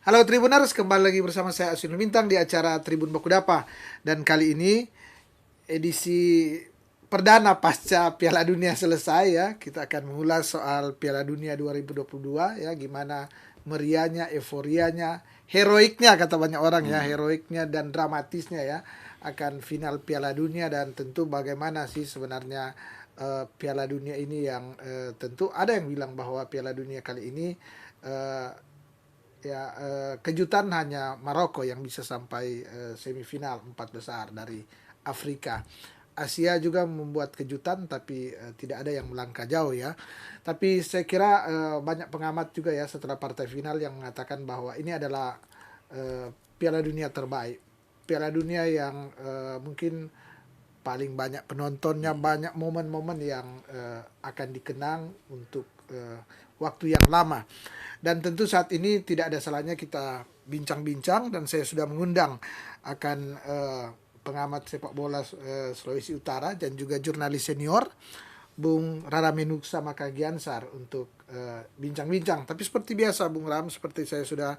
Halo Tribuners, kembali lagi bersama saya Aswin Bintang di acara Tribun Bakudapa. Dan kali ini edisi perdana pasca Piala Dunia selesai ya. Kita akan mengulas soal Piala Dunia 2022 ya, gimana meriahnya, euforianya, heroiknya kata banyak orang ya, heroiknya dan dramatisnya ya akan final Piala Dunia, dan tentu bagaimana sih sebenarnya Piala Dunia ini yang tentu ada yang bilang bahwa Piala Dunia kali ini kejutan hanya Maroko yang bisa sampai semifinal empat besar dari Afrika. Asia juga membuat kejutan, tapi tidak ada yang melangkah jauh ya. Tapi saya kira banyak pengamat juga ya setelah partai final yang mengatakan bahwa ini adalah Piala Dunia terbaik, Piala Dunia yang mungkin paling banyak penontonnya, banyak momen-momen yang akan dikenang untuk waktu yang lama. Dan tentu saat ini tidak ada salahnya kita bincang-bincang, dan saya sudah mengundang akan pengamat sepak bola Sulawesi Utara dan juga jurnalis senior Bung Rara Menuksa Makagiansar untuk bincang-bincang. Tapi seperti biasa Bung Ram, seperti saya sudah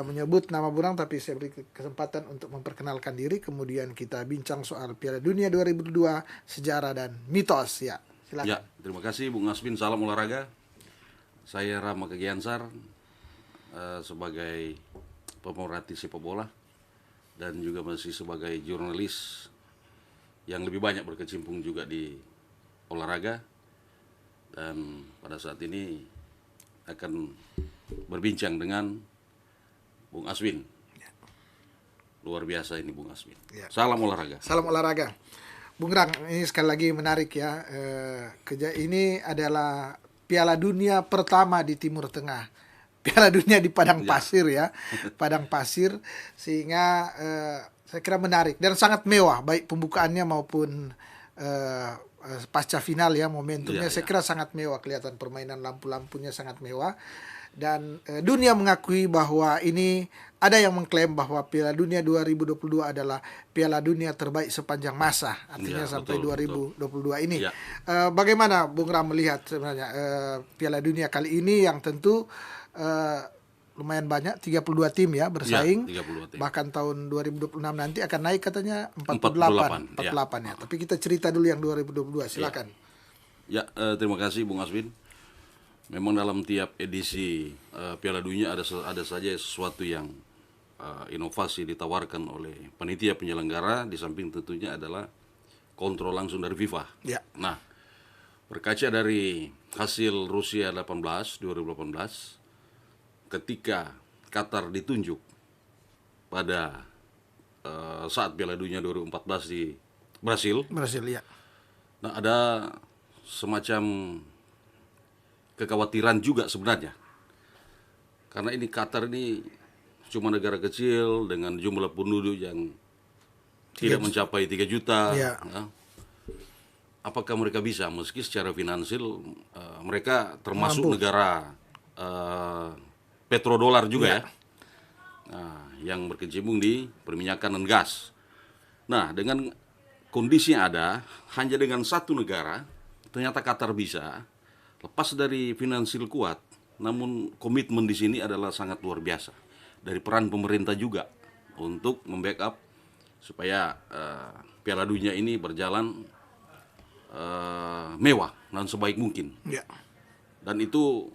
menyebut nama Burang, tapi saya beri kesempatan untuk memperkenalkan diri, kemudian kita bincang soal Piala Dunia 2002, sejarah dan mitos ya. Silakan. Ya, terima kasih Bung Aswin, salam olahraga. Saya Rama Kegiansar sebagai pemerhati sepak bola dan juga masih sebagai jurnalis yang lebih banyak berkecimpung juga di olahraga, dan pada saat ini akan berbincang dengan Bung Aswin. Luar biasa ini Bung Aswin. Ya. Salam olahraga. Salam olahraga. Bung Rang, ini sekali lagi menarik ya. Ini adalah Piala Dunia pertama di Timur Tengah. Piala Dunia di Padang Pasir ya. Padang Pasir, sehingga saya kira menarik dan sangat mewah, baik pembukaannya maupun pasca final ya, momentumnya saya kira sangat mewah, kelihatan permainan lampu-lampunya sangat mewah. Dan dunia mengakui bahwa ini, ada yang mengklaim bahwa Piala Dunia 2022 adalah Piala Dunia terbaik sepanjang masa, artinya sampai 2022 ini. Bagaimana Bung Ram melihat sebenarnya Piala Dunia kali ini yang tentu lumayan banyak, 32 tim ya bersaing. 32 tim. Bahkan tahun 2026 nanti akan naik katanya 48 ya. Tapi kita cerita dulu yang 2022, silakan. Ya, terima kasih Bung Aswin. Memang dalam tiap edisi Piala Dunia ada saja sesuatu yang inovasi ditawarkan oleh panitia penyelenggara, di samping tentunya adalah kontrol langsung dari FIFA. Ya. Nah, berkaca dari hasil Rusia 2018, ketika Qatar ditunjuk pada saat Piala Dunia 2014 di Brasil Ya. Nah, ada semacam kekhawatiran juga sebenarnya, karena ini Qatar ini cuma negara kecil dengan jumlah penduduk yang tidak mencapai 3 juta. Ya. Apakah mereka bisa, meski secara finansial mereka termasuk negara petrodolar juga ya, yang berkecimpung di perminyakan dan gas. Nah, dengan kondisi yang ada, hanya dengan satu negara ternyata Qatar bisa lepas dari finansial kuat, namun komitmen di sini adalah sangat luar biasa dari peran pemerintah juga untuk membackup supaya Piala Dunia ini berjalan mewah dan sebaik mungkin. Ya. Dan itu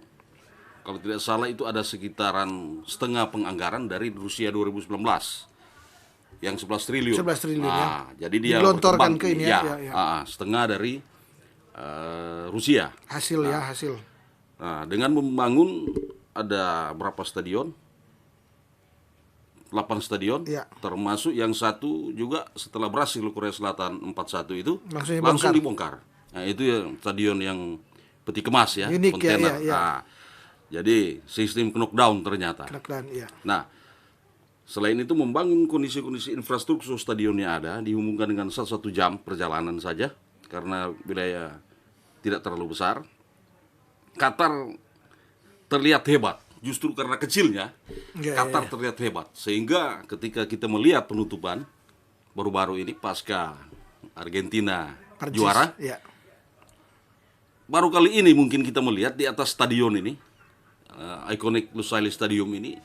kalau tidak salah itu ada sekitaran setengah penganggaran dari Rusia 2019 yang 11 triliun. 11 triliun ya. Jadi dia digelontorkan ke ini ya. Setengah dari Rusia. Hasil. Nah, dengan membangun ada berapa stadion? 8 stadion, termasuk yang satu juga setelah berhasil Korea Selatan 4-1 itu langsung dibongkar. Nah, itu ya stadion yang peti kemas ya, unik kontainer. Ya. Nah, jadi sistem knockdown ternyata. Nah, selain itu membangun kondisi-kondisi infrastruktur stadionnya ada, dihubungkan dengan 1 jam perjalanan saja karena wilayah tidak terlalu besar. Qatar terlihat hebat, justru karena kecilnya Qatar terlihat hebat, sehingga ketika kita melihat penutupan baru-baru ini pasca Argentina juara, baru kali ini mungkin kita melihat di atas stadion ini, ikonik Lusail Stadium ini,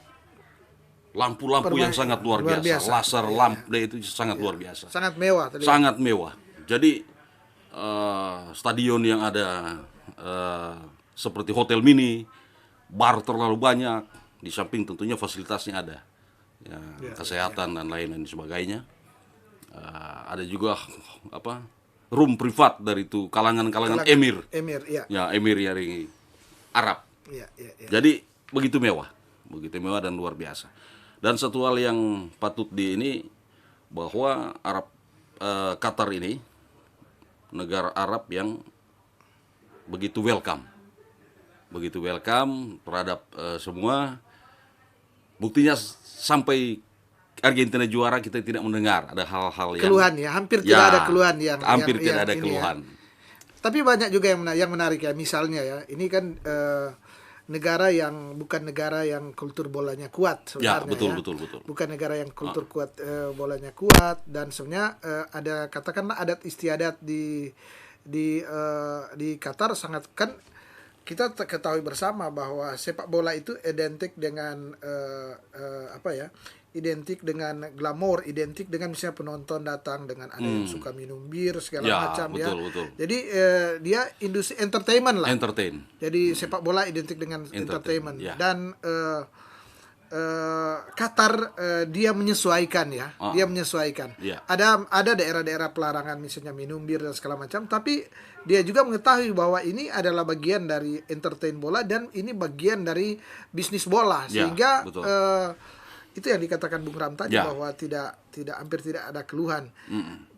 lampu-lampu yang sangat luar biasa. Laser lampu itu sangat luar biasa. Sangat mewah. Sangat mewah. Jadi stadion yang ada seperti hotel mini, bar terlalu banyak, di samping tentunya fasilitasnya ada, kesehatan dan lain-lain sebagainya. Ada juga room privat dari itu kalangan emir, emir dari Arab. Jadi begitu mewah dan luar biasa. Dan satu hal yang patut bahwa Qatar ini negara Arab yang begitu welcome terhadap semua. Buktinya sampai Argentina juara kita tidak mendengar ada hal-hal yang keluhan hampir tidak ada keluhan tidak ada keluhan. Tapi banyak juga yang menarik ya, misalnya ya, ini kan negara yang bukan negara yang kultur bolanya kuat sebenarnya. Betul. Bukan negara yang kultur kuat bolanya kuat, dan sebenarnya ada katakanlah adat istiadat di Qatar sangat, kan kita ketahui bersama bahwa sepak bola itu identik dengan identik dengan glamor, identik dengan misalnya penonton datang dengan ada yang suka minum bir segala macam. Betul. Jadi dia industri entertainment lah. Jadi sepak bola identik dengan entertainment. Dan Qatar dia menyesuaikan ya. Dia menyesuaikan. Ada daerah-daerah pelarangan misalnya minum bir dan segala macam, tapi dia juga mengetahui bahwa ini adalah bagian dari entertain bola dan ini bagian dari bisnis bola, sehingga itu yang dikatakan Bung Ram tadi bahwa hampir tidak ada keluhan.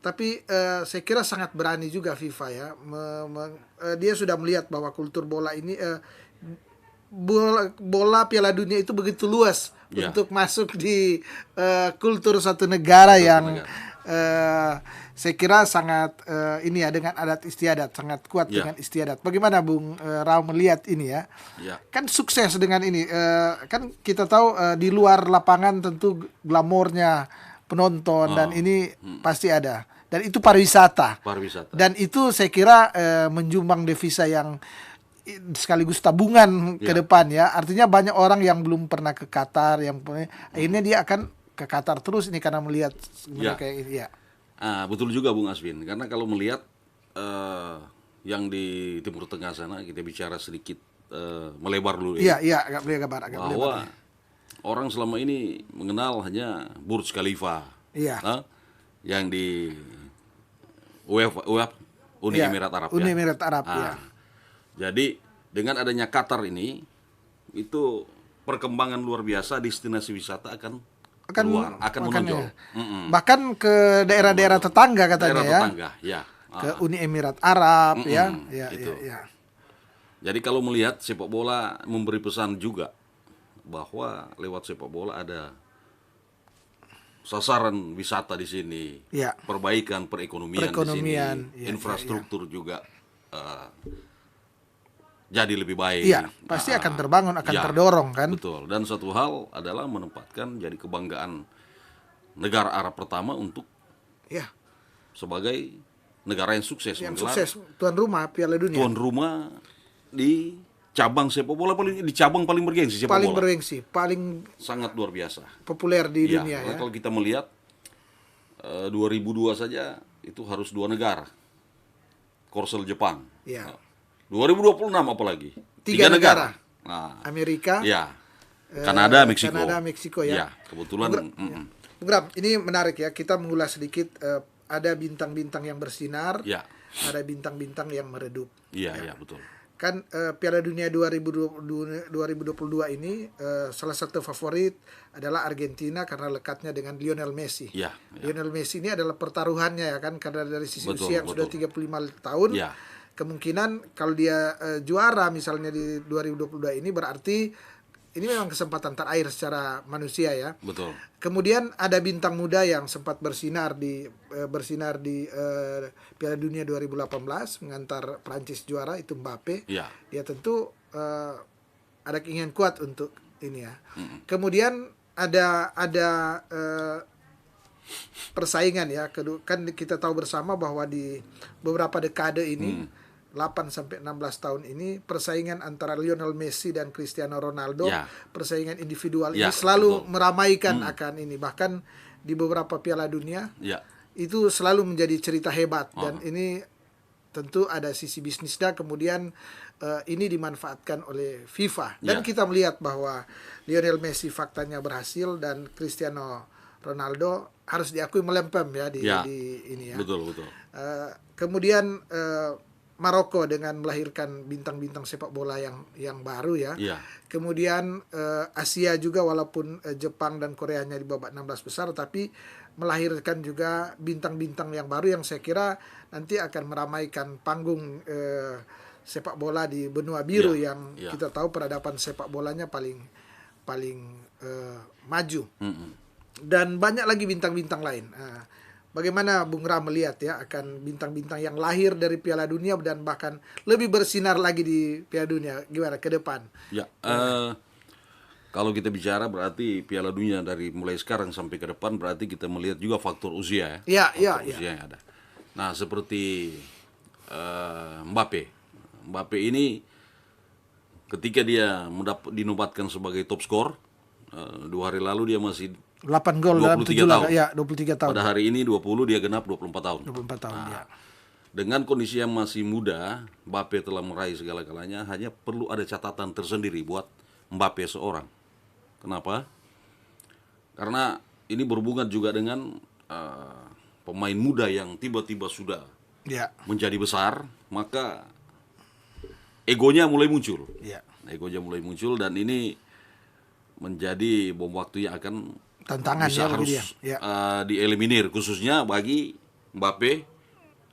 Tapi saya kira sangat berani juga FIFA ya. Dia sudah melihat bahwa kultur bola ini bola Piala Dunia itu begitu luas untuk masuk di kultur satu negara yang saya kira sangat dengan adat istiadat, sangat kuat dengan istiadat. Bagaimana Bung Rao melihat ini ya? Kan sukses dengan ini. Kan kita tahu di luar lapangan tentu glamornya penonton dan ini pasti ada. Dan itu pariwisata. Dan itu saya kira menjumbang devisa yang sekaligus tabungan ke depan ya. Artinya banyak orang yang belum pernah ke Qatar, akhirnya dia akan ke Qatar terus ini karena melihat mereka ini. Betul juga Bung Aswin, karena kalau melihat yang di Timur Tengah sana, kita bicara sedikit melebar dulu agak lebar. Bahwa orang selama ini mengenal hanya Burj Khalifa yang di Uni Emirat Arab. Emirat Arab. Jadi dengan adanya Qatar ini, itu perkembangan luar biasa, destinasi wisata akan menonjol. Bahkan ke daerah-daerah tetangga katanya ke Uni Emirat Arab itu. Jadi kalau melihat sepak bola memberi pesan juga bahwa lewat sepak bola ada sasaran wisata di sini, perbaikan perekonomian di sini, infrastruktur juga jadi lebih baik. Pasti akan terbangun, akan terdorong kan. Betul. Dan satu hal adalah menempatkan jadi kebanggaan negara Arab pertama untuk sebagai negara yang sukses, tuan rumah Piala Dunia. Tuan rumah di cabang sepak bola paling bergengsi sepak bola. Paling sangat luar biasa. Populer di dunia ya. Kalau kita melihat 2002 saja itu harus 2 negara. Korsel Jepang. 2026 apalagi 3 negara. Amerika, Kanada, Meksiko. Kebetulan. Bung Ram, ini menarik ya, kita mengulas sedikit. Ada bintang-bintang yang bersinar, ada bintang-bintang yang meredup. Betul. Kan Piala Dunia 2022 ini salah satu favorit adalah Argentina karena lekatnya dengan Lionel Messi. Lionel Messi ini adalah pertaruhannya ya kan, karena dari sisi usia yang sudah 35 tahun. Kemungkinan kalau dia juara misalnya di 2022 ini, berarti ini memang kesempatan terakhir secara manusia ya. Betul. Kemudian ada bintang muda yang sempat bersinar di Piala Dunia 2018 mengantar Prancis juara, itu Mbappe. Dia tentu ada keinginan kuat untuk ini ya. Kemudian ada persaingan ya. Kan kita tahu bersama bahwa di beberapa dekade ini 8 sampai 16 tahun ini persaingan antara Lionel Messi dan Cristiano Ronaldo, persaingan individual ini selalu meramaikan akan ini. Bahkan di beberapa Piala Dunia itu selalu menjadi cerita hebat, dan ini tentu ada sisi bisnisnya. Kemudian ini dimanfaatkan oleh FIFA, dan kita melihat bahwa Lionel Messi faktanya berhasil dan Cristiano Ronaldo harus diakui melempem di ini ya. Betul. Kemudian Maroko dengan melahirkan bintang-bintang sepak bola yang baru ya. Kemudian Asia juga, walaupun Jepang dan Koreanya di babak 16 besar, tapi melahirkan juga bintang-bintang yang baru yang saya kira nanti akan meramaikan panggung sepak bola di benua biru yang kita tahu peradaban sepak bolanya paling maju. Dan banyak lagi bintang-bintang lain. Bagaimana Bung Ram melihat ya akan bintang-bintang yang lahir dari Piala Dunia dan bahkan lebih bersinar lagi di Piala Dunia, gimana ke depan? Kalau kita bicara berarti Piala Dunia dari mulai sekarang sampai ke depan, berarti kita melihat juga faktor usia ya. Usia yang ada. Nah, seperti Mbappe ini ketika dia dinobatkan sebagai top skor, 2 hari lalu dia masih 8 gol dalam 7 laga, 23 tahun. Pada hari ini 20 dia genap 24 tahun. 24 tahun, Dengan kondisi yang masih muda, Mbappe telah meraih segala-galanya, hanya perlu ada catatan tersendiri buat Mbappe seorang. Kenapa? Karena ini berhubungan juga dengan pemain muda yang tiba-tiba sudah menjadi besar, maka egonya mulai muncul. Egonya mulai muncul, dan ini menjadi bom waktu yang akan tantangan harus dieliminir, khususnya bagi Mbappe,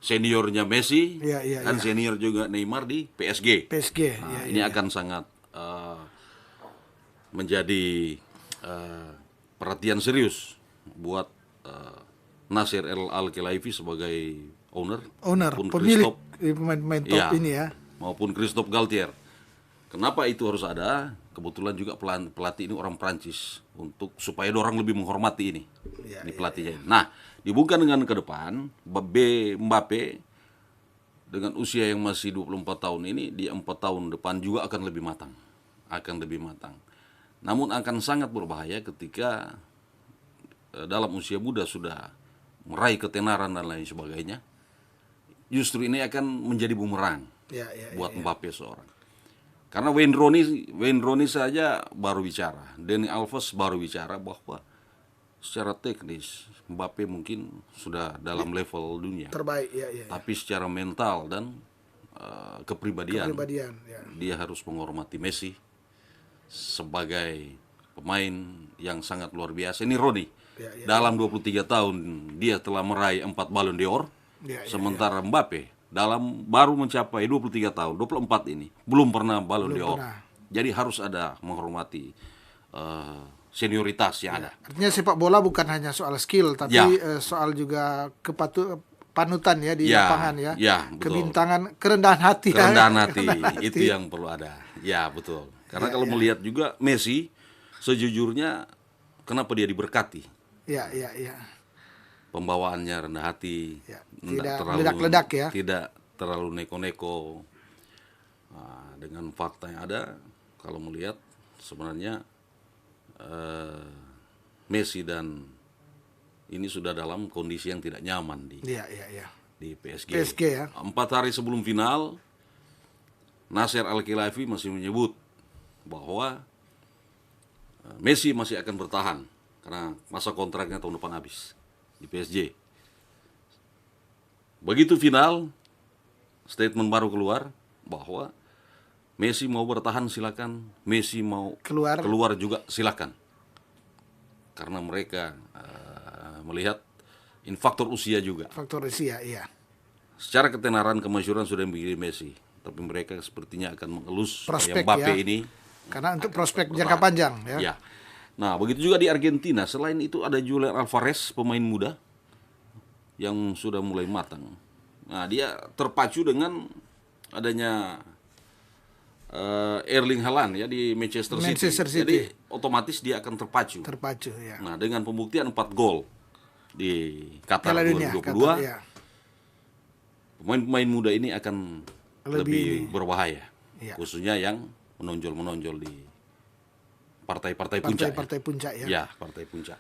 seniornya Messi, senior juga Neymar di PSG. Ini akan sangat menjadi perhatian serius buat Nasser Al-Khelaifi sebagai owner pemilik pemain top ini ya, maupun Christophe Galtier. Kenapa itu harus ada? Kebetulan juga pelatih ini orang Prancis, untuk supaya orang lebih menghormati ini pelatihnya. Nah, dihubungkan dengan ke depan, Mbappe dengan usia yang masih 24 tahun ini, di 4 tahun depan juga akan lebih matang. Namun akan sangat berbahaya ketika dalam usia muda sudah meraih ketenaran dan lain sebagainya. Justru ini akan menjadi bumerang buat Mbappe seorang. Karena Wayne Rooney saja baru bicara, Dani Alves baru bicara bahwa secara teknis Mbappe mungkin sudah dalam level dunia terbaik, tapi secara mental dan kepribadian dia harus menghormati Messi sebagai pemain yang sangat luar biasa. Ini Rooney dalam 23 tahun dia telah meraih 4 Ballon d'Or, sementara Mbappe baru mencapai 23 tahun, 24 ini belum pernah Ballon d'Or. Jadi harus ada menghormati senioritas yang ada. Artinya sepak bola bukan hanya soal skill, tapi soal juga panutan di lapangan kebintangan, kerendahan hati. Itu yang perlu ada. Ya, betul. Karena kalau melihat juga Messi, sejujurnya kenapa dia diberkati? Pembawaannya rendah hati, tidak meledak-ledak tidak terlalu neko-neko. Dengan fakta yang ada, kalau melihat sebenarnya Messi dan ini sudah dalam kondisi yang tidak nyaman di PSG. 4 hari sebelum final, Nasser Al-Khelaifi masih menyebut bahwa Messi masih akan bertahan karena masa kontraknya tahun depan habis di PSG. Begitu final, statement baru keluar bahwa Messi mau bertahan silakan, Messi mau keluar juga silakan. Karena mereka melihat faktor usia juga. Faktor usia, Secara ketenaran, kemasyhuran sudah memilih Messi, tapi mereka sepertinya akan mengelus Mbappe ini. Karena untuk prospek jangka panjang Nah, begitu juga di Argentina. Selain itu ada Julian Alvarez, pemain muda yang sudah mulai matang. Nah, dia terpacu dengan adanya Erling Haaland di Manchester City. Jadi otomatis dia akan terpacu. Nah, dengan pembuktian 4 gol di Qatar 2022, pemain-pemain muda ini akan lebih berbahaya. Ya. Khususnya yang menonjol di partai-partai puncak. Partai puncak ya. Ya, partai puncak.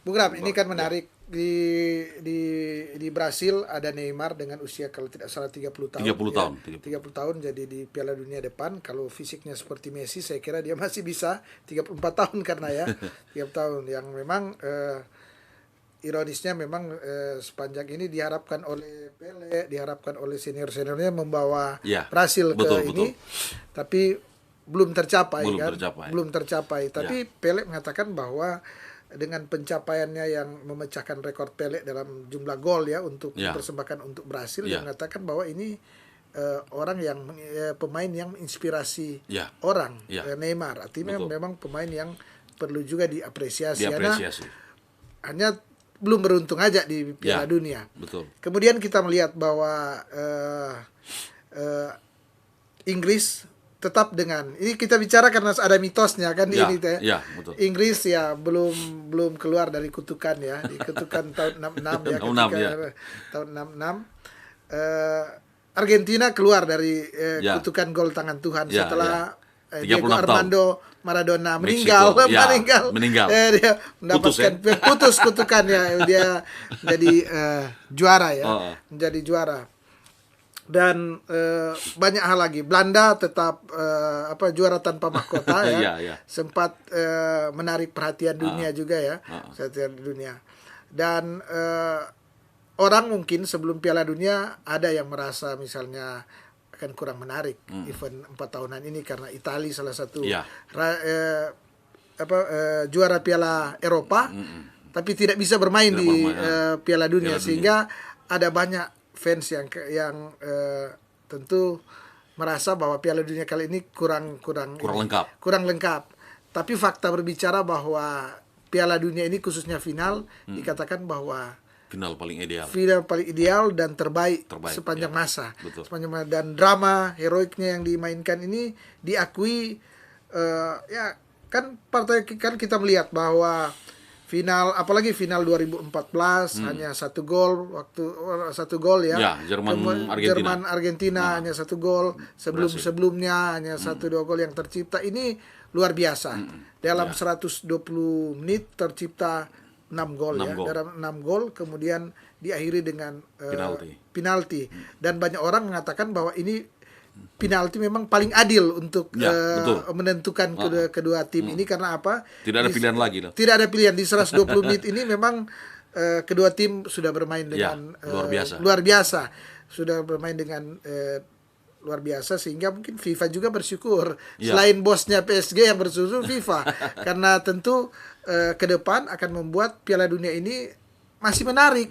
Bung Ram, ini kan menarik di Brasil ada Neymar dengan usia kalau tidak salah 30 tahun. 30 tahun jadi di Piala Dunia depan kalau fisiknya seperti Messi saya kira dia masih bisa 34 tahun karena ya 30 tahun yang memang ironisnya memang sepanjang ini diharapkan oleh Pele, diharapkan oleh senior-seniornya membawa Brasil ke ini. Tapi belum tercapai. Belum tercapai. Tapi Pele mengatakan bahwa dengan pencapaiannya yang memecahkan rekor Pele dalam jumlah gol ya untuk mempersembahkan untuk Brasil, dia mengatakan bahwa ini orang yang pemain yang menginspirasi orang, Neymar. Artinya memang pemain yang perlu juga diapresiasi. Hanya belum beruntung aja di Piala Dunia. Betul. Kemudian kita melihat bahwa Inggris tetap dengan ini kita bicara karena ada mitosnya kan di ini teh. Betul. Inggris ya belum keluar dari kutukan ya, di kutukan tahun 66 ya, tahun 66. Argentina keluar dari kutukan gol tangan Tuhan setelah Diego Armando Maradona meninggal. Dia mendapatkan putus kutukannya, dia jadi juara ya, menjadi juara. Dan banyak hal lagi. Belanda tetap juara tanpa mahkota ya. Sempat menarik perhatian dunia juga ya, perhatian dunia. Dan orang mungkin sebelum Piala Dunia ada yang merasa misalnya akan kurang menarik event 4 tahunan ini karena Italia salah satu juara Piala Eropa, tapi tidak bisa bermain di Piala Dunia sehingga ada banyak fans yang tentu merasa bahwa Piala Dunia kali ini kurang lengkap. Tapi fakta berbicara bahwa Piala Dunia ini khususnya final dikatakan bahwa final paling ideal dan terbaik sepanjang masa. Dan drama heroiknya yang dimainkan ini diakui kan kita melihat bahwa apalagi final 2014 hanya 1 gol ya. Jerman Argentina hanya 1 gol. Sebelumnya hanya 1-2 gol yang tercipta. Ini luar biasa. Dalam 120 menit tercipta 6 gol ya. Dalam 6 gol kemudian diakhiri dengan penalti. Dan banyak orang mengatakan bahwa ini penalti memang paling adil untuk menentukan kedua tim ini karena apa? Tidak ada pilihan lagi loh. Tidak ada pilihan di 120 menit ini memang kedua tim sudah bermain dengan luar biasa. Sudah bermain dengan luar biasa sehingga mungkin FIFA juga bersyukur selain bosnya PSG yang bersyukur FIFA karena tentu ke depan akan membuat Piala Dunia ini masih menarik.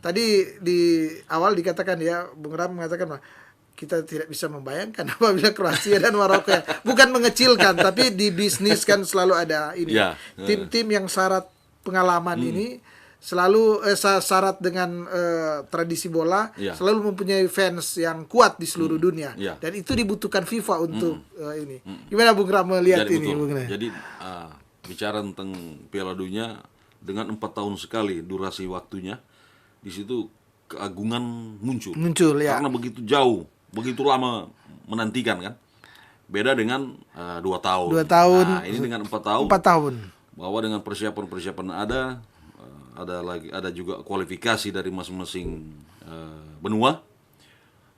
Tadi di awal dikatakan ya, Bung Ram mengatakan kita tidak bisa membayangkan apabila Kroasia dan Maroko bukan mengecilkan, tapi di bisnis kan selalu ada ini. Tim-tim yang syarat pengalaman ini selalu syarat dengan tradisi bola selalu mempunyai fans yang kuat di seluruh dunia. Dan itu dibutuhkan FIFA untuk ini. Gimana Bung Ram melihat ini? Jadi bicara tentang Piala Dunia dengan 4 tahun sekali durasi waktunya, di situ keagungan muncul ya. Karena begitu jauh, begitu lama menantikan kan. Beda dengan 2 tahun. Nah, ini dengan 4 tahun. Bahwa dengan persiapan ada juga kualifikasi dari masing-masing benua.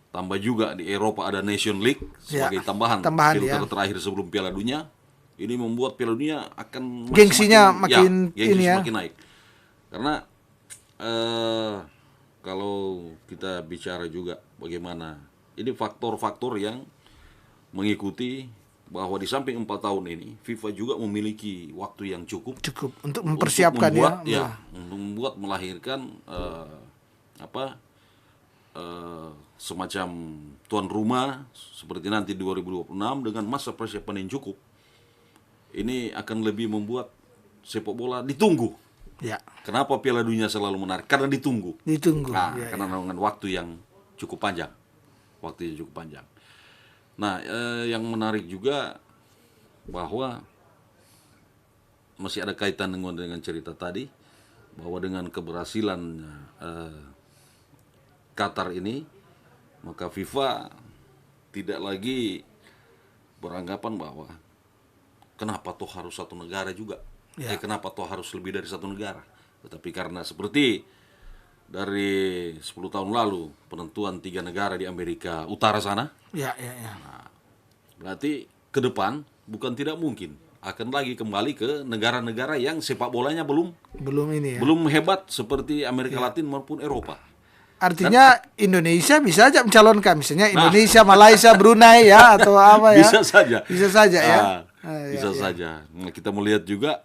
Tambah juga di Eropa ada Nation League sebagai tambahan filter terakhir sebelum Piala Dunia. Ini membuat Piala Dunia akan gengsinya makin naik. Karena kalau kita bicara juga bagaimana ini faktor-faktor yang mengikuti bahwa di samping 4 tahun ini FIFA juga memiliki waktu yang cukup untuk mempersiapkan untuk membuat melahirkan semacam tuan rumah seperti nanti 2026 dengan masa persiapan yang cukup. Ini akan lebih membuat sepak bola ditunggu. Kenapa Piala Dunia selalu menarik? Karena ditunggu. Karena dengan waktu yang cukup panjang. Nah, yang menarik juga bahwa masih ada kaitan dengan cerita tadi bahwa dengan keberhasilan Qatar ini maka FIFA tidak lagi beranggapan bahwa kenapa toh harus satu negara juga, kenapa toh harus lebih dari satu negara. Tetapi karena seperti dari 10 tahun lalu penentuan 3 negara di Amerika Utara sana, nah, berarti ke depan bukan tidak mungkin akan lagi kembali ke negara-negara yang sepak bolanya belum ini ya, belum hebat seperti Amerika Latin maupun Eropa. Artinya Indonesia bisa aja mencalonkan, misalnya Indonesia, Malaysia, Brunei ya, atau apa ya? Bisa saja ya. Bisa saja. Nah, kita melihat juga,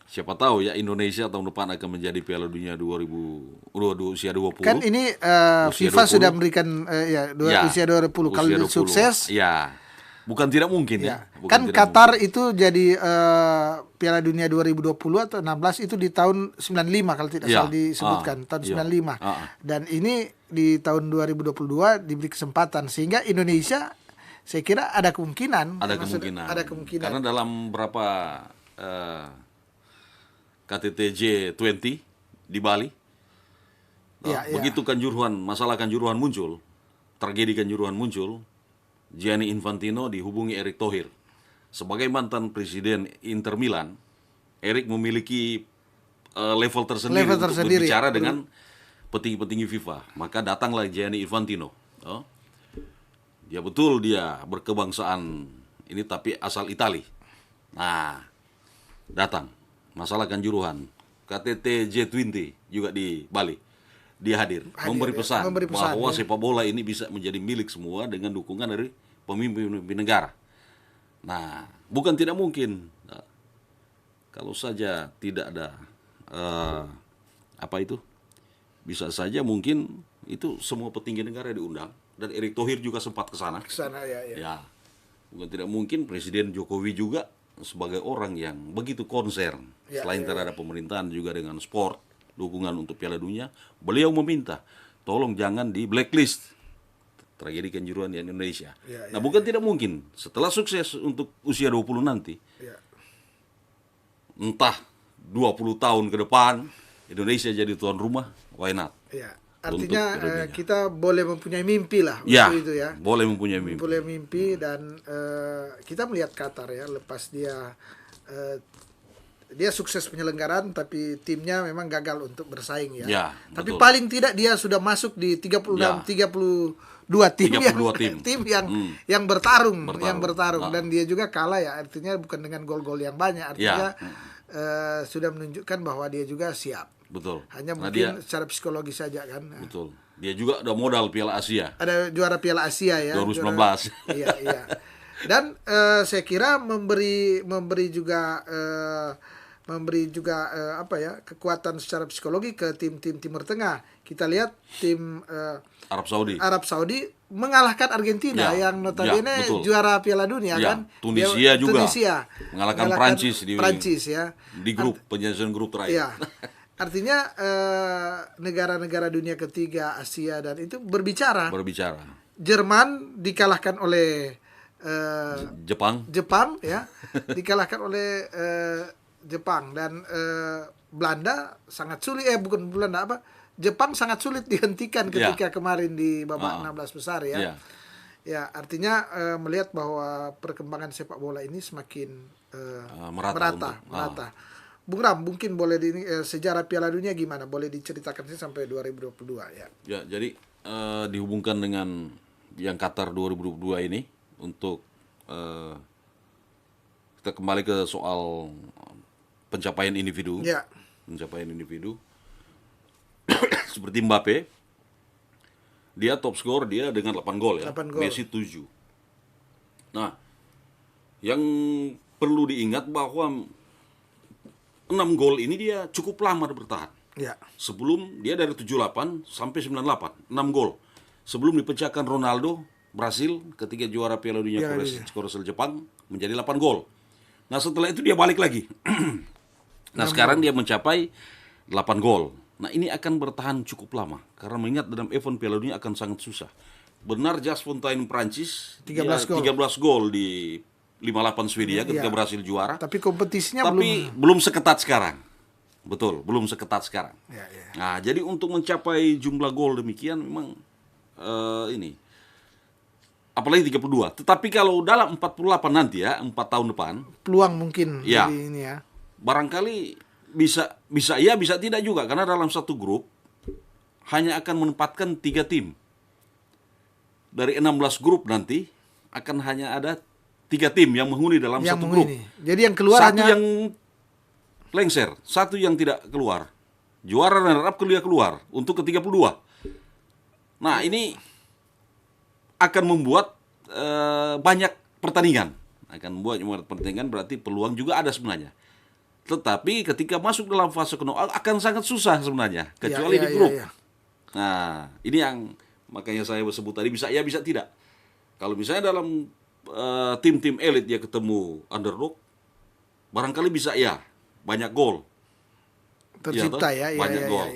siapa tahu ya Indonesia tahun depan akan menjadi Piala Dunia 2022 usia 20. Kan ini FIFA 20. Sudah memberikan usia 20. Kalau sukses, bukan tidak mungkin ya. Kan Qatar mungkin. Itu jadi Piala Dunia 2020 atau 16 itu di tahun 95 kalau tidak salah disebutkan, tahun 95. Dan ini di tahun 2022 diberi kesempatan, sehingga Indonesia saya kira ada kemungkinan. Ada kemungkinan. Karena dalam berapa KTT G20 di Bali, begitu masalah Kanjuruhan muncul, tragedi Kanjuruhan muncul, Gianni Infantino dihubungi Erick Thohir. Sebagai mantan presiden Inter Milan, Erick memiliki level tersendiri untuk berbicara dengan petinggi-petinggi FIFA. Maka datanglah Gianni Infantino. Dia berkebangsaan ini tapi asal Itali. Nah, datang. Masalah Kanjuruhan, KTT G20 juga di Bali. Dia hadir memberi pesan bahwa sepak bola ini bisa menjadi milik semua dengan dukungan dari pemimpin negara. Nah, bukan tidak mungkin. Kalau saja tidak ada bisa saja mungkin itu semua petinggi negara diundang, dan Erick Thohir juga sempat ke sana. Ya. Bukan tidak mungkin Presiden Jokowi juga sebagai orang yang begitu concern selain terhadap pemerintahan juga dengan sport, dukungan untuk Piala Dunia, beliau meminta tolong jangan di blacklist tragedi Kanjuruhan di Indonesia. Bukan tidak mungkin setelah sukses untuk usia 20 nanti, entah 20 tahun ke depan Indonesia jadi tuan rumah, why not? Artinya kita boleh mempunyai mimpi lah itu ya. Boleh mempunyai mimpi. Boleh mimpi, dan kita melihat Qatar ya, lepas dia sukses penyelenggaraan tapi timnya memang gagal untuk bersaing ya. Tapi betul. Paling tidak dia sudah masuk di 32 tim yang bertarung. Dan dia juga kalah ya, artinya bukan dengan gol-gol yang banyak, artinya sudah menunjukkan bahwa dia juga siap. Betul. Hanya mungkin secara psikologi saja kan. Betul. Dia juga ada modal Piala Asia. Ada juara Piala Asia ya. 2019. Iya. Dan saya kira memberi juga kekuatan secara psikologi ke tim-tim Timur Tengah. Kita lihat tim Arab Saudi mengalahkan Argentina yang notabene juara Piala Dunia kan. Tunisia juga mengalahkan Prancis di grup penyelesaian grup terakhir. Iya. Artinya negara-negara dunia ketiga Asia dan itu berbicara. Jerman dikalahkan oleh Jepang ya, dikalahkan oleh Jepang, dan Belanda sangat sulit Jepang sangat sulit dihentikan ketika kemarin di babak 16 besar ya. Ya, artinya melihat bahwa perkembangan sepak bola ini semakin merata. Bung Ram, mungkin boleh sejarah Piala Dunia gimana? Boleh diceritakan sih sampai 2022 ya. Ya, jadi dihubungkan dengan yang Qatar 2022 ini untuk kita kembali ke soal pencapaian individu. Pencapaian individu. Seperti Mbappe, dia top skor dia dengan 8 gol ya. 8 gol. Messi 7. Nah, yang perlu diingat bahwa 6 gol ini dia cukup lama bertahan. Sebelum dia dari 78 sampai 98, 6 gol. Sebelum dipecahkan Ronaldo Brasil ketika juara Piala Dunia Korea Jepang menjadi 8 gol. Nah, setelah itu dia balik lagi. Nah, sekarang dia mencapai 8 gol. Nah, ini akan bertahan cukup lama karena mengingat dalam event Piala Dunia akan sangat susah. Benar Jas Fontaine Prancis 13 gol di 58 Swedia ketika berhasil juara. Tapi kompetisinya belum seketat sekarang. Betul, belum seketat sekarang. Nah, jadi untuk mencapai jumlah gol demikian memang apalagi 32. Tetapi kalau dalam 48 nanti ya, 4 tahun depan, peluang mungkin ya, jadi ini ya. Barangkali bisa ya, bisa tidak juga, karena dalam satu grup hanya akan menempatkan 3 tim. Dari 16 grup nanti akan hanya ada 3 tim yang menghuni dalam satu grup. Jadi yang keluar satu hanya yang lengser, satu yang tidak keluar. Juara runner-up keluar untuk ke-32. Nah, ini akan membuat banyak pertandingan. Berarti peluang juga ada sebenarnya. Tetapi ketika masuk dalam fase knockout akan sangat susah sebenarnya, kecuali di grup. Nah, ini yang makanya saya sebut tadi bisa ya, bisa tidak. Kalau misalnya dalam tim-tim elit dia ketemu underdog, barangkali bisa ya, banyak gol. Tercipta banyak gol.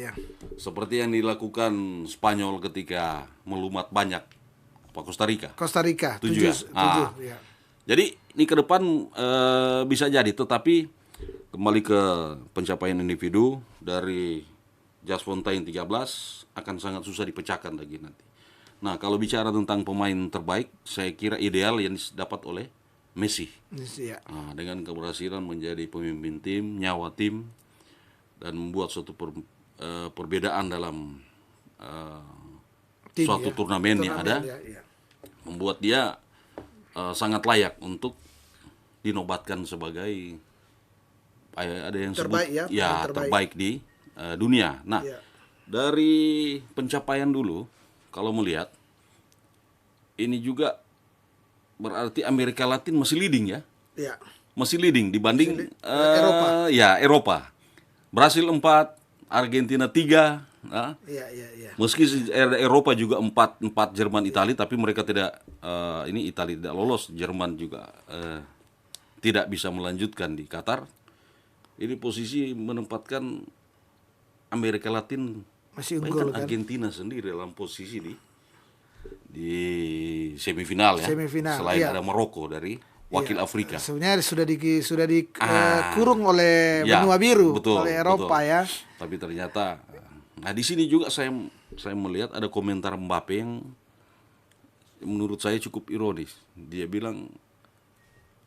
Seperti yang dilakukan Spanyol ketika melumat banyak Costa Rica. 7 ya. Jadi ini ke depan bisa jadi, tetapi kembali ke pencapaian individu dari Just Fontaine 13 akan sangat susah dipecahkan lagi nanti. Nah, kalau bicara tentang pemain terbaik, saya kira ideal yang didapat oleh Messi. Ya. Nah, dengan keberhasilan menjadi pemimpin tim, nyawa tim, dan membuat suatu perbedaan dalam suatu turnamen yang ada, membuat dia sangat layak untuk dinobatkan sebagai ada yang terbaik, sebut terbaik di dunia. Nah, dari pencapaian dulu, kalau melihat ini juga berarti Amerika Latin masih leading ya. Masih leading dibanding Eropa. Eropa. Brasil 4, Argentina 3. Meski Eropa juga 4 Jerman, Italia, tapi mereka tidak Italia tidak lolos, Jerman juga tidak bisa melanjutkan di Qatar. Ini posisi menempatkan Amerika Latin masih unggul kan. Argentina sendiri dalam posisi di semifinal ya. Selain ada Maroko dari wakil Afrika. Sebenarnya sudah dikurung oleh benua biru, oleh Eropa ya. Tapi ternyata, nah di sini juga saya melihat ada komentar Mbappe yang menurut saya cukup ironis. Dia bilang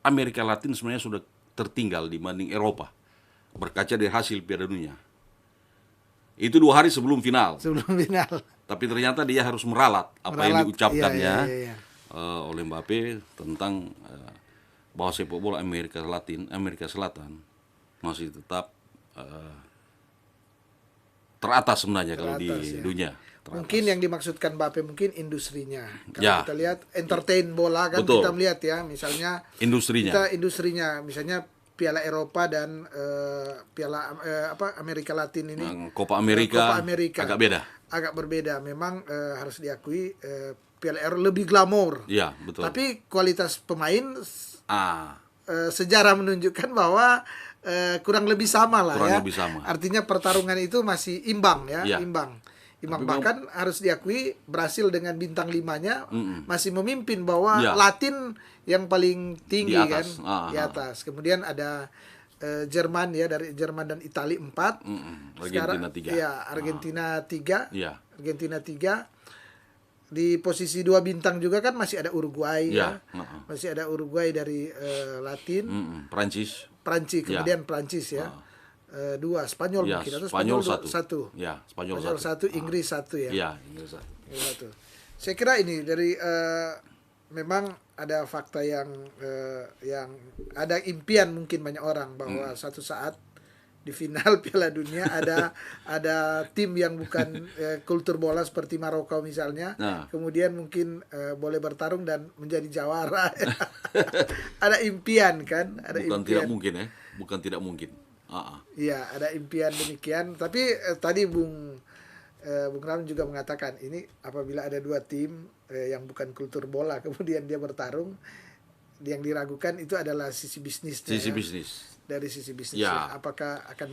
Amerika Latin sebenarnya sudah tertinggal dibanding Eropa, berkaca dari hasil Piala Dunia. Itu 2 hari sebelum final. Tapi ternyata dia harus meralat apa yang diucapkannya oleh Mbappe tentang bahwa sepak bola Amerika Selatan masih tetap teratas sebenarnya kalau di dunia. Teratas. Mungkin yang dimaksudkan Mbappe mungkin industrinya. Kalau kita lihat entertain bola kan, kita melihat ya, misalnya industrinya misalnya Piala Eropa dan Piala Amerika Latin ini. Copa America agak berbeda. Memang harus diakui Piala Eropa lebih glamor. Iya, betul. Tapi kualitas pemain sejarah menunjukkan bahwa kurang lebih sama lah. Lebih sama. Artinya pertarungan itu masih imbang ya, imbang. Bahkan harus diakui Brasil dengan bintang 5-nya masih memimpin bahwa Latin yang paling tinggi di atas, kan di atas. Kemudian ada Jerman ya, dari Jerman dan Italia 4. Argentina 3. Ya, Argentina 3. Argentina 3. Di posisi 2 bintang juga kan masih ada Uruguay ya. Masih ada Uruguay dari Latin. Prancis, kemudian Prancis ya. 2, Spanyol mungkin atau Spanyol 1. Ya, Spanyol 1, Inggris 1 ya. Iya, Inggris 1. Saya kira ini dari memang ada fakta yang ada impian mungkin banyak orang bahwa suatu saat di final Piala Dunia ada tim yang bukan kultur bola seperti Maroko misalnya, kemudian mungkin boleh bertarung dan menjadi jawara. Ada impian kan, bukan tidak mungkin. Iya, ada impian demikian. Tapi tadi Bung Ram juga mengatakan ini apabila ada 2 tim yang bukan kultur bola kemudian dia bertarung, yang diragukan itu adalah sisi bisnisnya. Dari sisi bisnis apakah akan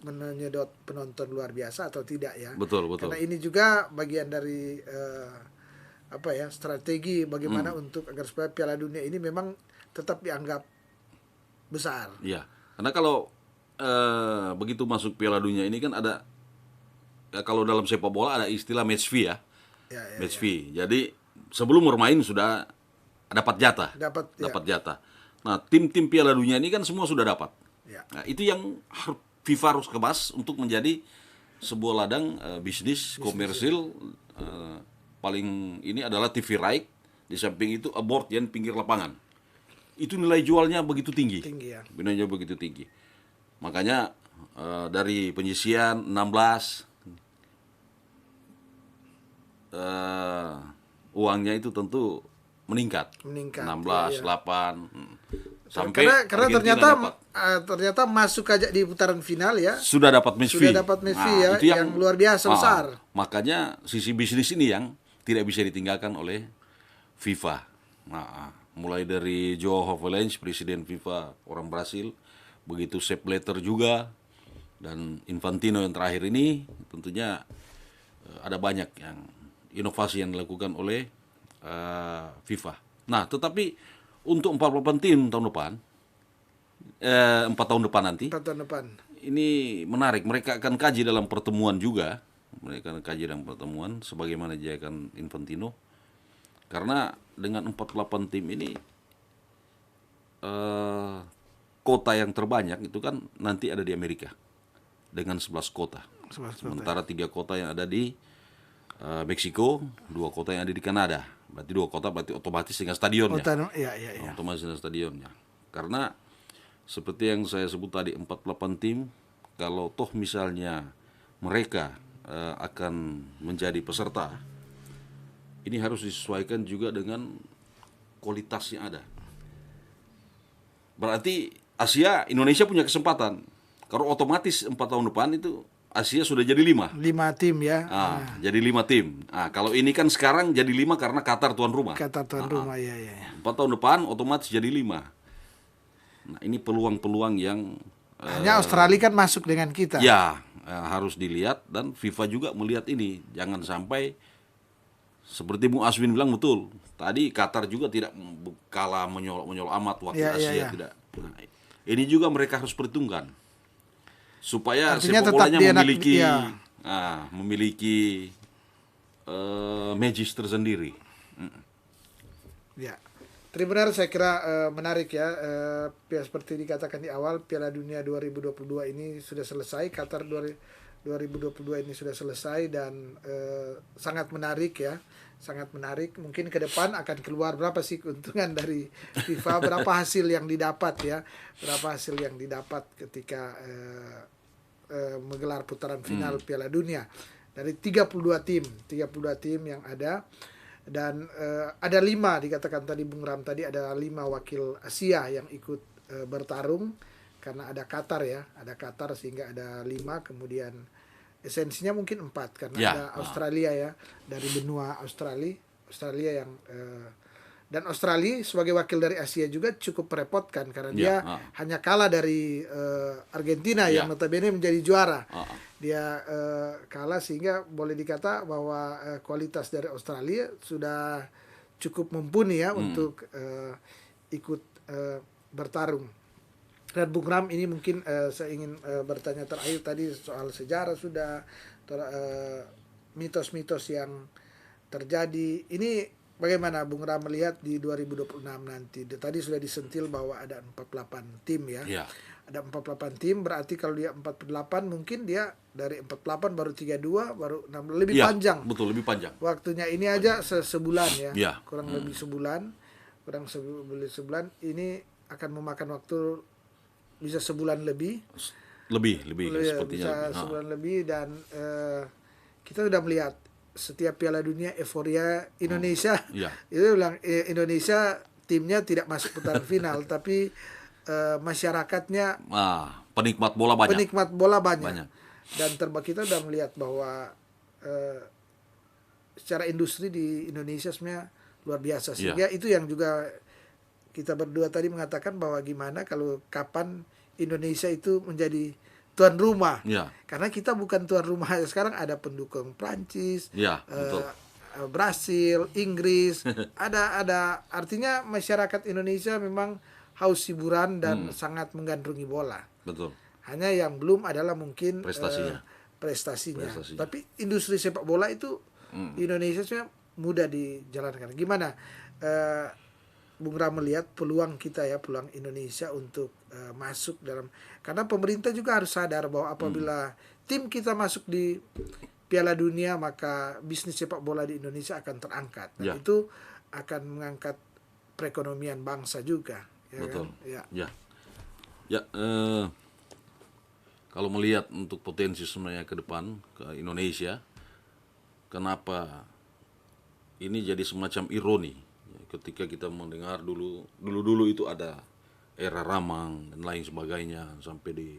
menyedot penonton luar biasa atau tidak ya. Betul. Karena ini juga bagian dari strategi bagaimana untuk agar supaya Piala Dunia ini memang tetap dianggap besar. Iya. Karena kalau begitu masuk Piala Dunia ini kan ada kalau dalam sepak bola ada istilah match fee ya. Match fee. Jadi sebelum bermain sudah dapat jatah. Dapat jatah. Nah, tim-tim Piala Dunia ini kan semua sudah dapat. Ya. Nah, itu yang FIFA harus kemas untuk menjadi sebuah ladang bisnis komersil. Paling ini adalah TV right, di samping itu abort yang pinggir lapangan. Itu nilai jualnya begitu tinggi. Ya. Nilainya begitu tinggi. Makanya dari penyisian 16 uangnya itu tentu meningkat 16, ya. 8 sampai karena ternyata masuk aja di putaran final ya. Sudah dapat match fee. Ya, itu yang luar biasa besar. Makanya sisi bisnis ini yang tidak bisa ditinggalkan oleh FIFA. Nah, mulai dari Joao Havelange, presiden FIFA orang Brasil, begitu Sepp Blatter juga, dan Infantino yang terakhir ini, tentunya ada banyak yang inovasi yang dilakukan oleh FIFA. Nah, tetapi untuk 48 tim tahun depan, 4 tahun depan nanti, 4 tahun depan, ini menarik. Mereka akan kaji dalam pertemuan juga. Mereka akan kaji dalam pertemuan sebagaimana diajarkan Infantino. Karena dengan 48 tim ini, kota yang terbanyak itu kan nanti ada di Amerika dengan 11 kota. Sementara 3 kota yang ada di Meksiko, 2 kota yang ada di Kanada. Berarti 2 kota berarti otomatis dengan stadionnya. Otomatis dengan stadionnya. Karena seperti yang saya sebut tadi, 48 tim, kalau toh misalnya mereka akan menjadi peserta, ini harus disesuaikan juga dengan kualitas yang ada. Berarti Indonesia punya kesempatan. Kalau otomatis 4 tahun depan itu Asia sudah jadi 5 tim ya. Jadi 5 tim. Nah, kalau ini kan sekarang jadi 5 karena Qatar tuan rumah. Ya. 4 tahun depan otomatis jadi 5. Nah, ini peluang-peluang yang hanya Australia kan masuk dengan kita. Ya, harus dilihat, dan FIFA juga melihat ini. Jangan sampai seperti Bung Aswin bilang betul. Tadi Qatar juga tidak kalah menyolok amat waktu Asia tidak. Nah, ini juga mereka harus perhitungkan. Supaya sepak bolanya memiliki magis tersendiri. Ya, benar, saya kira menarik ya. Seperti dikatakan di awal, Piala Dunia 2022 ini sudah selesai, Qatar 2022 ini sudah selesai, dan sangat menarik ya. Sangat menarik. Mungkin ke depan akan keluar berapa sih keuntungan dari FIFA, berapa hasil yang didapat ya, berapa hasil yang didapat ketika menggelar putaran final Piala Dunia. Dari 32 tim yang ada, dan ada 5, dikatakan tadi Bung Ram tadi, ada 5 wakil Asia yang ikut bertarung, karena ada Qatar ya, sehingga ada 5. Kemudian esensinya mungkin 4 karena ada Australia ya, dari benua Australia yang dan Australia sebagai wakil dari Asia juga cukup merepotkan karena dia hanya kalah dari Argentina yang notabene menjadi juara. Dia kalah, sehingga boleh dikata bahwa kualitas dari Australia sudah cukup mumpuni ya untuk ikut bertarung. Dan Bung Ram, ini mungkin saya ingin bertanya terakhir tadi soal sejarah, sudah mitos-mitos yang terjadi. Ini bagaimana Bung Ram melihat di 2026 nanti? Tadi sudah disentil bahwa ada 48 tim ya. Ada 48 tim, berarti kalau dia 48 mungkin dia dari 48 baru 32, baru 6, lebih panjang. Betul, lebih panjang. Waktunya ini aja sebulan ya. Kurang lebih sebulan. Ini akan memakan waktu bisa sebulan lebih sepertinya. Bisa sebulan lebih, dan kita sudah melihat setiap Piala Dunia euforia Indonesia. Itu bilang Indonesia timnya tidak masuk putaran final, tapi masyarakatnya penikmat bola banyak. Dan kita sudah melihat bahwa secara industri di Indonesia sebenarnya luar biasa, sehingga itu yang juga kita berdua tadi mengatakan bahwa gimana kalau kapan Indonesia itu menjadi tuan rumah. Karena kita bukan tuan rumah sekarang, ada pendukung Prancis, Brasil, Inggris, ada artinya masyarakat Indonesia memang haus hiburan dan sangat menggandrungi bola. Betul. Hanya yang belum adalah mungkin prestasinya. Tapi industri sepak bola itu di Indonesia sebenarnya mudah dijalankan. Gimana Bung Ram melihat peluang kita ya, peluang Indonesia untuk masuk dalam, karena pemerintah juga harus sadar bahwa apabila tim kita masuk di Piala Dunia, maka bisnis sepak bola di Indonesia akan terangkat, dan itu akan mengangkat perekonomian bangsa juga. Ya. Betul. Kan? Ya. Kalau melihat untuk potensi sebenarnya ke depan ke Indonesia, kenapa ini jadi semacam ironi ketika kita mendengar dulu itu ada era Ramang dan lain sebagainya sampai di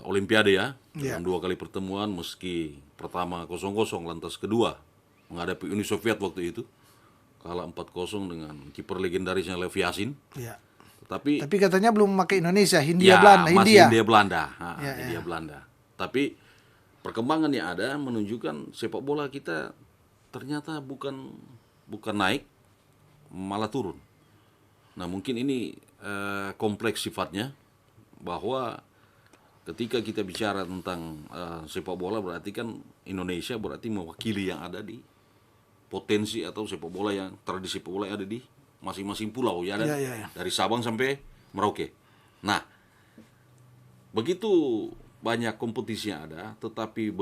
Olimpiade ya, dengan 2 kali pertemuan, meski pertama 0-0 lantas kedua menghadapi Uni Soviet waktu itu kalah 4-0 dengan kiper legendarisnya Lev Yashin. Tapi katanya belum memakai Indonesia, Hindia Belanda. Hindia Belanda. Tapi perkembangan yang ada menunjukkan sepak bola kita ternyata bukan naik, malah turun. Nah, mungkin ini kompleks sifatnya, bahwa ketika kita bicara tentang sepak bola, berarti kan Indonesia berarti mewakili yang ada di potensi atau sepak bola yang tradisi sepak bola yang ada di masing-masing pulau ya, dari Sabang sampai Merauke. Nah, begitu banyak kompetisi yang ada, tetapi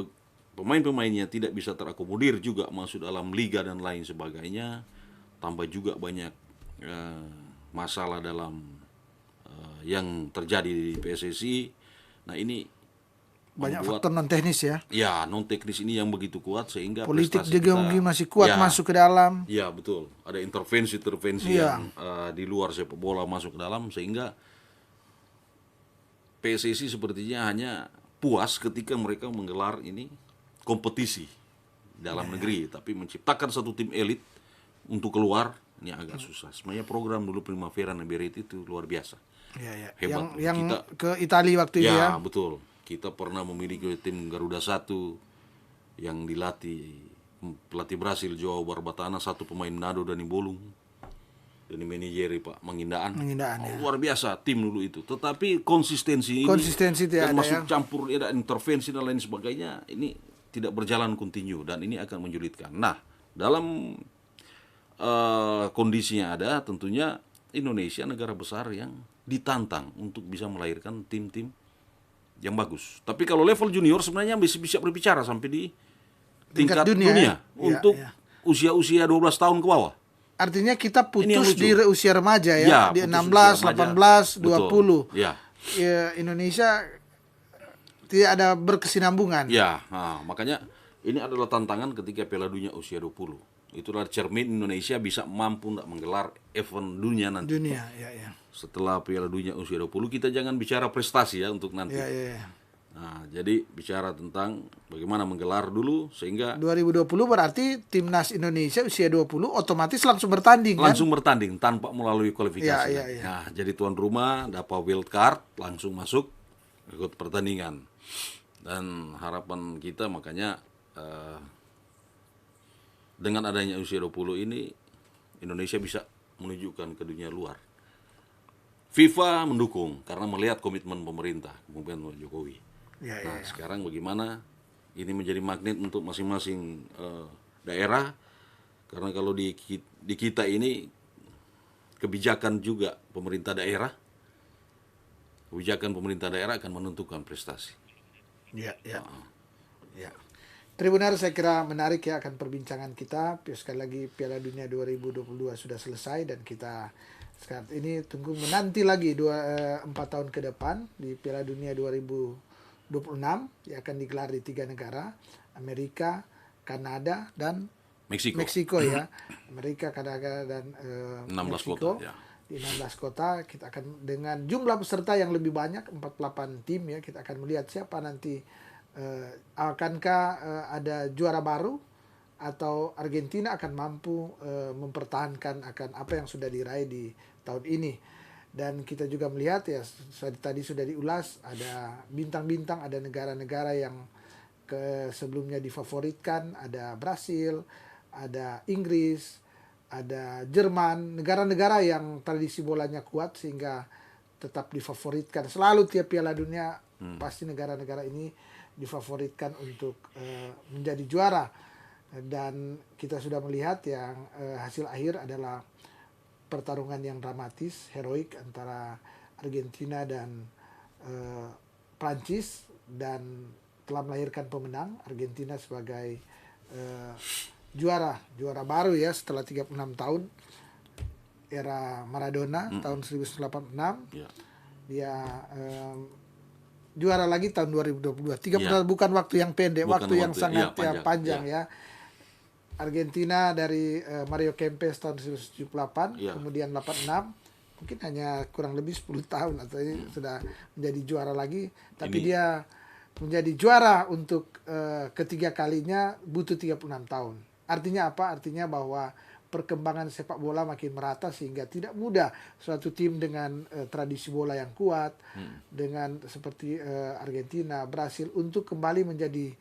pemain-pemainnya tidak bisa terakomodir juga masuk dalam liga dan lain sebagainya, tambah juga banyak masalah dalam yang terjadi di PSSI. Nah, ini banyak faktor non teknis ya. Ya, non teknis ini yang begitu kuat sehingga politik juga mungkin masih kuat masuk ke dalam. Ya, betul. Ada intervensi yang di luar sepak bola masuk ke dalam, sehingga PSSI sepertinya hanya puas ketika mereka menggelar ini kompetisi dalam negeri, tapi menciptakan satu tim elit untuk keluar ini agak susah. Sebenarnya program dulu Primavera Neberit itu luar biasa. Hebat. Yang kita, ke Italia waktu itu ya. Ya, betul. Kita pernah memiliki tim Garuda 1 yang dilatih pelatih Brasil Joao Barbatana, 1 pemain Manado Dani Bolung, dan manajeri Pak Mangindaan. Luar biasa tim dulu itu. Tetapi konsistensi ini termasuk campur ada intervensi dan lain sebagainya, ini tidak berjalan kontinu dan ini akan menyulitkan. Nah, dalam kondisinya ada, tentunya Indonesia negara besar yang ditantang untuk bisa melahirkan tim-tim yang bagus. Tapi kalau level junior sebenarnya bisa berbicara sampai di tingkat dunia untuk usia-usia 12 tahun ke bawah. Artinya kita putus di usia remaja ya, di 16, 18, 20. Ya, Indonesia tidak ada berkesinambungan. Ya, makanya ini adalah tantangan ketika Piala Dunia usia 20. Itulah cermin Indonesia bisa mampu tidak menggelar event dunia nanti. Setelah Piala Dunia usia 20, kita jangan bicara prestasi ya untuk nanti. Nah, jadi bicara tentang bagaimana menggelar dulu sehingga 2020 berarti timnas Indonesia usia 20 otomatis langsung bertanding kan? Langsung bertanding tanpa melalui kualifikasi. Nah, jadi tuan rumah dapat wild card, langsung masuk ikut pertandingan. Dan harapan kita makanya dengan adanya usia 20 ini Indonesia bisa menunjukkan ke dunia luar. FIFA mendukung karena melihat komitmen pemerintah, kepemimpinan Jokowi. Sekarang bagaimana ini menjadi magnet untuk masing-masing daerah, karena kalau di kita ini kebijakan juga pemerintah daerah akan menentukan prestasi. Tribunar, saya kira menarik ya akan perbincangan kita. Sekali lagi Piala Dunia 2022 sudah selesai dan kita sekarang ini tunggu menanti lagi 4 tahun ke depan di Piala Dunia 2026 yang akan digelar di 3 negara, Amerika, Kanada, dan Meksiko ya. Amerika, Kanada, dan 16 Meksiko. kota, ya. Di 16 kota kita akan dengan jumlah peserta yang lebih banyak, 48 tim ya, kita akan melihat siapa nanti, akankah ada juara baru atau Argentina akan mampu mempertahankan akan apa yang sudah diraih di tahun ini. Dan kita juga melihat ya, tadi sudah diulas, ada bintang-bintang, ada negara-negara yang sebelumnya difavoritkan, ada Brasil, ada Inggris, ada Jerman, negara-negara yang tradisi bolanya kuat sehingga tetap difavoritkan. Selalu tiap Piala Dunia pasti negara-negara ini difavoritkan untuk menjadi juara. Dan kita sudah melihat yang hasil akhir adalah pertarungan yang dramatis, heroik antara Argentina dan Prancis, dan telah melahirkan pemenang Argentina sebagai juara baru ya setelah 36 tahun era Maradona tahun 1986. Dia juara lagi tahun 2022. 30 bukan waktu yang pendek, waktu yang sangat panjang ya. Argentina dari Mario Kempes tahun 1978, kemudian 86, mungkin hanya kurang lebih 10 tahun atau sudah menjadi juara lagi, tapi dia menjadi juara untuk ketiga kalinya butuh 36 tahun. Artinya apa? Artinya bahwa perkembangan sepak bola makin merata sehingga tidak mudah suatu tim dengan tradisi bola yang kuat dengan seperti Argentina, Brasil untuk kembali menjadi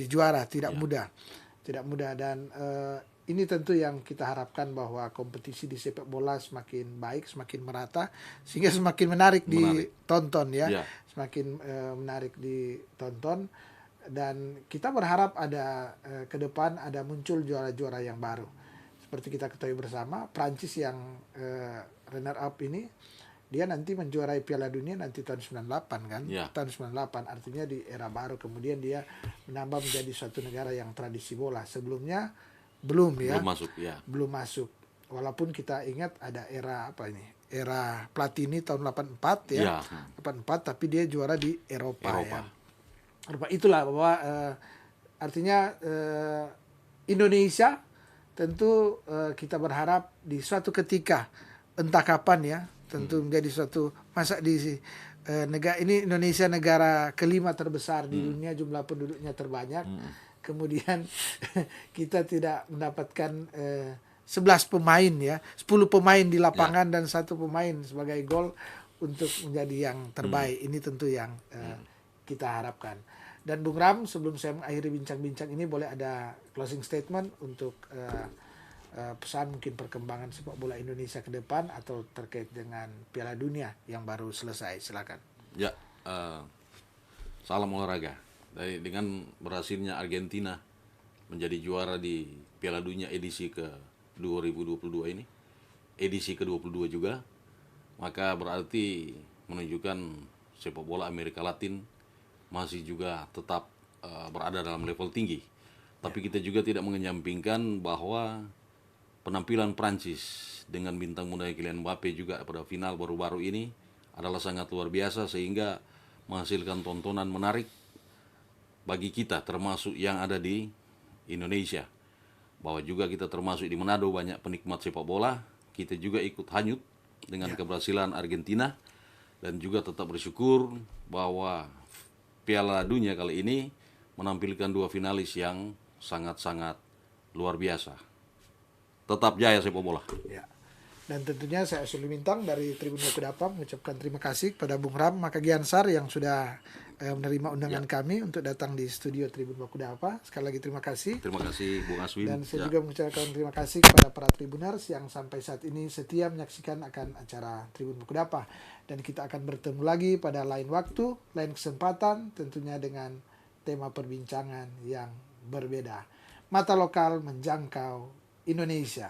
juara, tidak mudah dan ini tentu yang kita harapkan bahwa kompetisi di sepak bola semakin baik, semakin merata sehingga semakin menarik ditonton ya. Semakin menarik ditonton, dan kita berharap ada ke depan ada muncul juara-juara yang baru. Seperti kita ketahui bersama, Prancis yang runner up ini dia nanti menjuarai Piala Dunia nanti tahun 98 kan, tahun 98, artinya di era baru, kemudian dia menambah menjadi suatu negara yang tradisi bola. Sebelumnya belum masuk. Walaupun kita ingat ada era Platini tahun 84 ya, 84, tapi dia juara di Eropa. Ya. Itulah bahwa artinya Indonesia tentu kita berharap di suatu ketika entah kapan ya, tentu menjadi suatu masa di negara ini. Indonesia negara kelima terbesar di dunia, jumlah penduduknya terbanyak. Kemudian kita tidak mendapatkan 11 pemain ya, 10 pemain di lapangan dan 1 pemain sebagai gol untuk menjadi yang terbaik. Ini tentu yang kita harapkan. Dan Bung Ram, sebelum saya mengakhiri bincang-bincang ini, boleh ada closing statement untuk pesan mungkin perkembangan sepak bola Indonesia ke depan atau terkait dengan Piala Dunia yang baru selesai. Silakan. Ya, salam olahraga. Dengan berhasilnya Argentina menjadi juara di Piala Dunia edisi ke 2022 ini, edisi ke-22 juga, maka berarti menunjukkan sepak bola Amerika Latin masih juga tetap berada dalam level tinggi. Tapi kita juga tidak mengenyampingkan bahwa penampilan Prancis dengan bintang muda Kylian Mbappe juga pada final baru-baru ini adalah sangat luar biasa, sehingga menghasilkan tontonan menarik bagi kita, termasuk yang ada di Indonesia. Bahwa juga kita termasuk di Manado banyak penikmat sepak bola, kita juga ikut hanyut dengan keberhasilan Argentina, dan juga tetap bersyukur bahwa Piala Dunia kali ini menampilkan 2 finalis yang sangat-sangat luar biasa. Tetap jaya sepak bola. Ya. Dan tentunya saya Suli Bintang dari Tribun Bakudapa mengucapkan terima kasih kepada Bung Ram Makagiansar yang sudah menerima undangan kami untuk datang di studio Tribun Bakudapa. Sekali lagi terima kasih. Terima kasih Bung Aswin. Dan saya juga mengucapkan terima kasih kepada para Tribuners yang sampai saat ini setia menyaksikan akan acara Tribun Bakudapa. Dan kita akan bertemu lagi pada lain waktu, lain kesempatan, tentunya dengan tema perbincangan yang berbeda. Mata lokal menjangkau Indonesia.